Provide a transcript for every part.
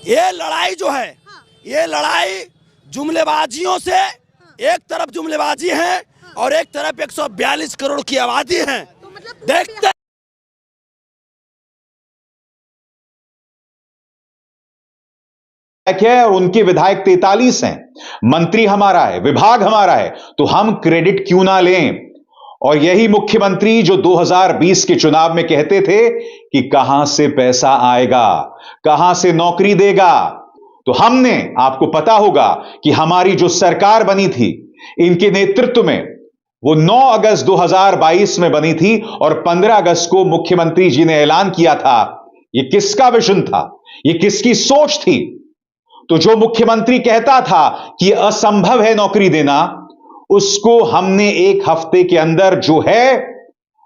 ये लड़ाई जो है, ये लड़ाई जुमलेबाजियों से, एक तरफ जुमलेबाजी है और एक तरफ 142 करोड़ की आबादी है। देखते है और उनके विधायक 43 हैं, मंत्री हमारा है, विभाग हमारा है, तो हम क्रेडिट क्यों ना लें? और यही मुख्यमंत्री जो 2020 के चुनाव में कहते थे कि कहां से पैसा आएगा, कहां से नौकरी देगा, तो हमने, आपको पता होगा कि हमारी जो सरकार बनी थी इनके नेतृत्व में, वो 9 अगस्त 2022 में बनी थी और 15 अगस्त को मुख्यमंत्री जी ने ऐलान किया था। यह किसका विजन था, यह किसकी सोच थी? तो जो मुख्यमंत्री कहता था कि असंभव है नौकरी देना, उसको हमने एक हफ्ते के अंदर जो है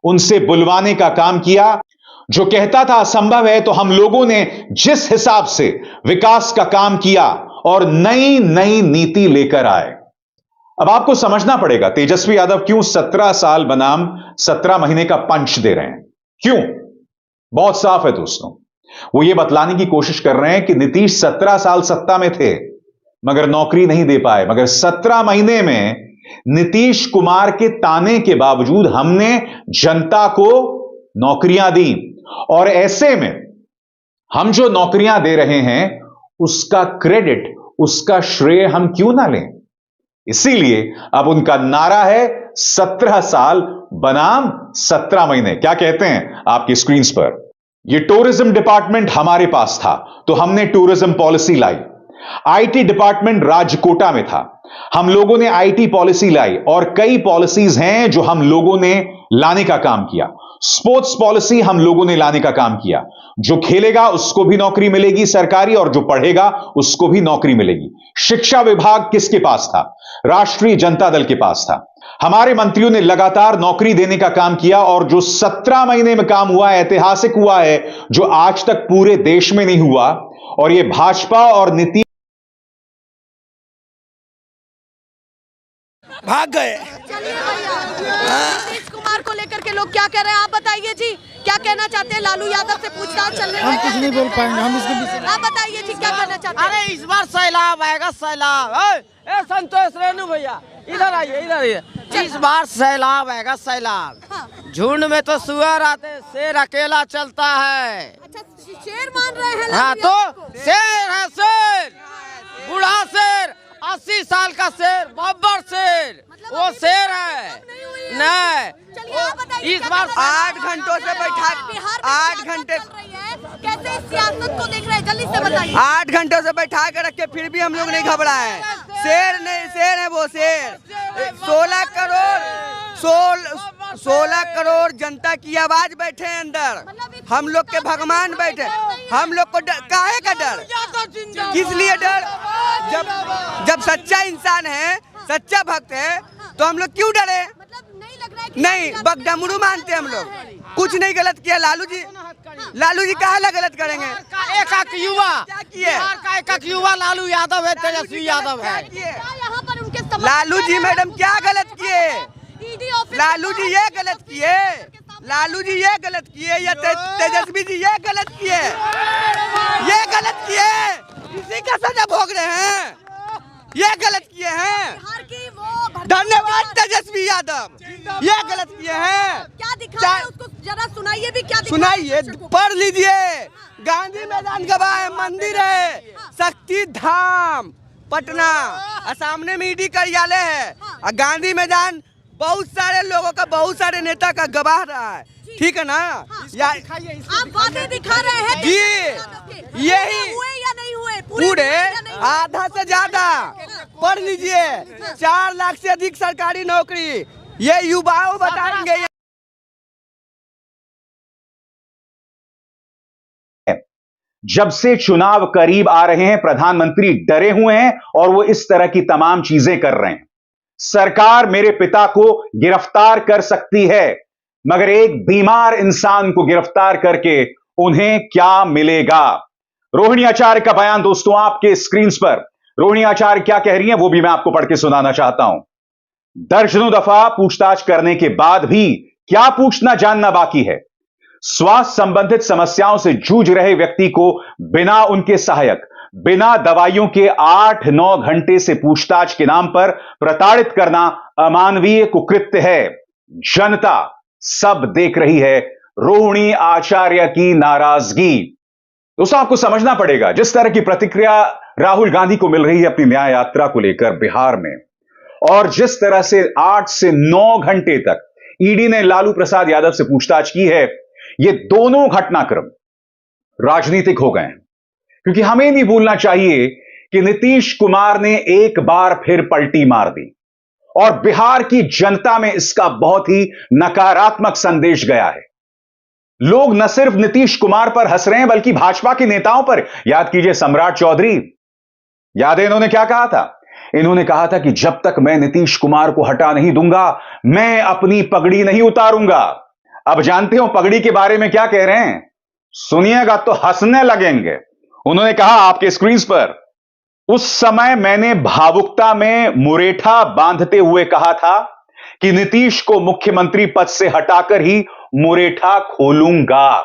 उनसे बुलवाने का काम किया। जो कहता था असंभव है, तो हम लोगों ने जिस हिसाब से विकास का काम किया और नई नई नीति लेकर आए। अब आपको समझना पड़ेगा तेजस्वी यादव क्यों 17 साल बनाम 17 महीने का पंच दे रहे हैं। क्यों? बहुत साफ है दोस्तों, वो ये बतलाने की कोशिश कर रहे हैं कि नीतीश 17 साल सत्ता में थे मगर नौकरी नहीं दे पाए, मगर 17 महीने में नीतीश कुमार के ताने के बावजूद हमने जनता को नौकरियां दी। और ऐसे में हम जो नौकरियां दे रहे हैं उसका क्रेडिट, उसका श्रेय हम क्यों ना लें? इसीलिए अब उनका नारा है 17 साल बनाम 17 महीने। क्या कहते हैं आपकी स्क्रीन पर? ये टूरिज्म डिपार्टमेंट हमारे पास था तो हमने टूरिज्म पॉलिसी लाई। आईटी डिपार्टमेंट राजकोटा में था, हम लोगों ने आईटी पॉलिसी लाई और कई पॉलिसीज हैं जो हम लोगों ने लाने का काम किया। स्पोर्ट्स पॉलिसी हम लोगों ने लाने का काम किया। जो खेलेगा उसको भी नौकरी मिलेगी सरकारी और जो पढ़ेगा उसको भी नौकरी मिलेगी। शिक्षा विभाग किसके पास था? राष्ट्रीय जनता दल के पास था। हमारे मंत्रियों ने लगातार नौकरी देने का काम किया और जो 17 महीने में काम हुआ है, ऐतिहासिक हुआ है, जो आज तक पूरे देश में नहीं हुआ। और यह भाजपा और नीतीश भाग गए। नीतीश कुमार को लेकर के लोग क्या कह रहे हैं, आप बताइए जी, क्या कहना चाहते हैं? लालू यादव से पूछताछ चल रही है। हम कुछ नहीं बोल पाएंगे, हम इसके विषय। आप बताइए जी, क्या कहना चाहते हैं? अरे इस बार सैलाब आएगा, सैलाब। ए संतोष रेणु भैया, इधर आइए, इधर आइए। इस बार सैलाब आएगा, सैलाब। हाँ। झुंड में तो सुअर आते, शेर अकेला चलता है। अच्छा, शेर मान रहे हैं हाँ, लालू यादव तो को? शेर है, शेर, बूढ़ा शेर, 80 साल का शेर, बब्बर शेर, मतलब वो अभी शेर भी है। नहीं हुई है। नहीं, चलिए आप बताइए, इस क्या बार कहना चाहते 8 हैं? घंटों से बैठा, बिहार में 8 सियासत घंटे, चल रही है, कैसे इस सियासत को देख रहे हैं? जल्दी से बताइए। 8 घंटों से बैठा के रखे, फिर भी हम लोग नहीं घबराए। शेर नहीं, शेर है वो, शेर। 16 करोड़ जनता की आवाज बैठे हैं अंदर। हम लोग के भगवान बैठे, हम लोग को काहे का डर? किस लिए डर? जब सच्चा इंसान है, सच्चा भक्त है, तो हम लोग क्यों डरे? मतलब नहीं लग रहा है कि नहीं, बगडमरू मानते हम लोग। कुछ नहीं गलत किया लालू जी। लालू जी कहाँ गलत करेंगे? एक युवा क्या किए? बिहार का एक युवा लालू यादव है, तेजस्वी यादव है। क्या यहाँ पर उनके समर्थन लालू जी मैडम क्या गलत किए? ईडी ऑफिस लालू जी ये गलत किए, लालू जी ये गलत किए या तेजस्वी जी ये गलत किए? ये गलत किए, इसी का सजा भोग रहे हैं। ये गलत किए हैं। बिहार की वो धन्यवाद तेजस्वी यादव, ये गलत किए हैं। क्या दिखा रहे हैं उसको जरा सुनाइए भी, क्या दिखा सुनाइए, रहे हैं दर्शकों को? पढ़ लीजिए। गांधी मैदान गवाह है, मंदिर है, शक्ति धाम पटना, और सामने में ईडी कार्यालय है, और गांधी मैदान बहुत सारे लोगों का, बहुत सारे नेता का गवाह रहा है। ठीक है ना? आप वादे दिखा रहे हैं जी, यही हुए या नहीं हुए? पूरे हुए या नहीं हुए? आधा से ज्यादा पढ़ लीजिए। 4 लाख से अधिक सरकारी नौकरी, ये युवाओं बताएंगे। जब से चुनाव करीब आ रहे हैं प्रधानमंत्री डरे हुए हैं और वो इस तरह की तमाम चीजें कर रहे हैं। सरकार मेरे पिता को गिरफ्तार कर सकती है मगर एक बीमार इंसान को गिरफ्तार करके उन्हें क्या मिलेगा? रोहिणी आचार्य का बयान दोस्तों आपके स्क्रीन पर। रोहिणी आचार्य क्या कह रही हैं वो भी मैं आपको पढ़ के सुनाना चाहता हूं। दर्जनों दफा पूछताछ करने के बाद भी क्या पूछना जानना बाकी है? स्वास्थ्य संबंधित समस्याओं से जूझ रहे व्यक्ति को बिना उनके सहायक, बिना दवाइयों के 8-9 घंटे से पूछताछ के नाम पर प्रताड़ित करना अमानवीय कुकृत्य है। जनता सब देख रही है रोहिणी आचार्य की नाराजगी। दोस्तों, आपको समझना पड़ेगा, जिस तरह की प्रतिक्रिया राहुल गांधी को मिल रही है अपनी न्याय यात्रा को लेकर बिहार में, और जिस तरह से 8 से 9 घंटे तक ईडी ने लालू प्रसाद यादव से पूछताछ की है, ये दोनों घटनाक्रम राजनीतिक हो गए हैं। क्योंकि हमें नहीं भूलना चाहिए कि नीतीश कुमार ने एक बार फिर पलटी मार दी और बिहार की जनता में इसका बहुत ही नकारात्मक संदेश गया है। लोग न सिर्फ नीतीश कुमार पर हंस रहे हैं, बल्कि भाजपा के नेताओं पर। याद कीजिए सम्राट चौधरी, याद है इन्होंने क्या कहा था? इन्होंने कहा था कि जब तक मैं नीतीश कुमार को हटा नहीं दूंगा, मैं अपनी पगड़ी नहीं उतारूंगा। अब जानते हो पगड़ी के बारे में क्या कह रहे हैं? सुनिएगा तो हंसने लगेंगे। उन्होंने कहा आपके स्क्रीन पर, उस समय मैंने भावुकता में मुरेठा बांधते हुए कहा था कि नीतीश को मुख्यमंत्री पद से हटाकर ही मुरेठा खोलूंगा।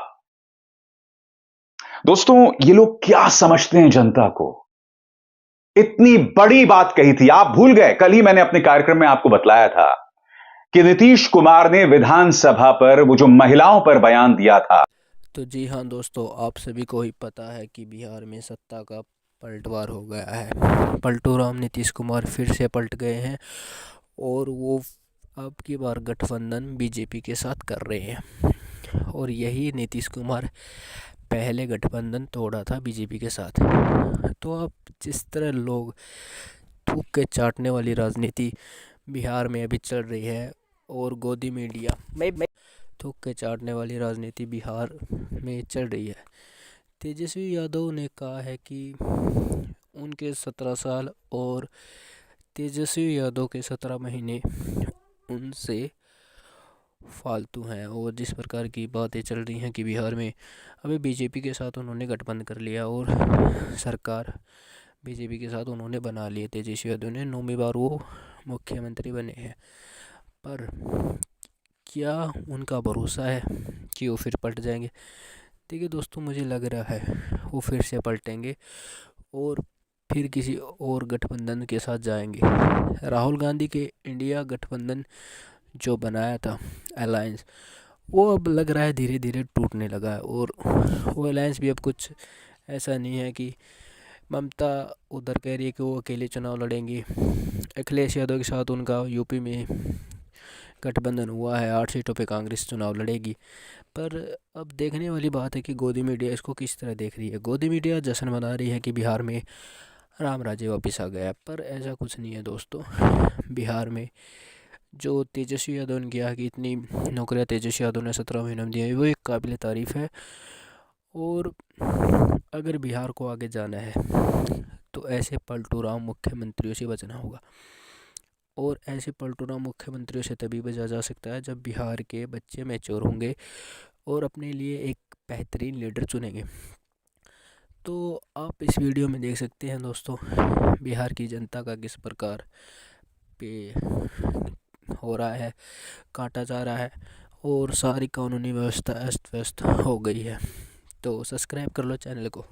दोस्तों, ये लोग क्या समझते हैं जनता को? इतनी बड़ी बात कही थी, आप भूल गए? कल ही मैंने अपने कार्यक्रम में आपको बतलाया था कि नीतीश कुमार ने विधानसभा पर वो जो महिलाओं पर बयान दिया था। तो जी हाँ दोस्तों, आप सभी को ही पता है कि बिहार में सत्ता का पलटवार हो गया है। पलटू राम नीतीश कुमार फिर से पलट गए हैं और वो अब की बार गठबंधन बीजेपी के साथ कर रहे हैं। और यही नीतीश कुमार पहले गठबंधन तोड़ा था बीजेपी के साथ। तो अब जिस तरह लोग थूक के चाटने वाली राजनीति बिहार में अभी चल रही है और गोदी मीडिया में थूक के चाटने वाली राजनीति बिहार में चल रही है। तेजस्वी यादव ने कहा है कि उनके 17 साल और तेजस्वी यादव के 17 महीने उनसे फालतू हैं। और जिस प्रकार की बातें चल रही हैं कि बिहार में अभी बीजेपी के साथ उन्होंने गठबंधन कर लिया और सरकार बीजेपी के साथ उन्होंने बना ली। तेजस्वी यादव ने 9वीं बार वो मुख्यमंत्री बने हैं, पर क्या उनका भरोसा है कि वो फिर पलट जाएंगे? देखिए दोस्तों, मुझे लग रहा है वो फिर से पलटेंगे और फिर किसी और गठबंधन के साथ जाएंगे। राहुल गांधी के इंडिया गठबंधन जो बनाया था अलायंस, वो अब लग रहा है धीरे धीरे टूटने लगा है। और वो अलायंस भी अब कुछ ऐसा नहीं है कि ममता उधर कह रही है कि वो अकेले चुनाव लड़ेंगी, अखिलेश यादव के साथ उनका यूपी में गठबंधन हुआ है, 8 सीटों पे कांग्रेस चुनाव लड़ेगी। पर अब देखने वाली बात है कि गोदी मीडिया इसको किस तरह देख रही है। गोदी मीडिया जश्न मना रही है कि बिहार में राम राज्य वापस आ गया, पर ऐसा कुछ नहीं है दोस्तों। बिहार में जो तेजस्वी यादव ने किया कि इतनी नौकरियां तेजस्वी यादव ने 17 महीनों में दी है, वो एक काबिल तारीफ़ है। और अगर बिहार को आगे जाना है तो ऐसे पलटू राम मुख्यमंत्रियों से बचना होगा। और ऐसे पलटू राम मुख्यमंत्रियों से तभी बचा जा सकता है जब बिहार के बच्चे मैच्योर होंगे और अपने लिए एक बेहतरीन लीडर चुनेंगे। तो आप इस वीडियो में देख सकते हैं दोस्तों, बिहार की जनता का किस प्रकार पे हो रहा है, काटा जा रहा है और सारी कानूनी व्यवस्था अस्त व्यस्त हो गई है। तो सब्सक्राइब कर लो चैनल को।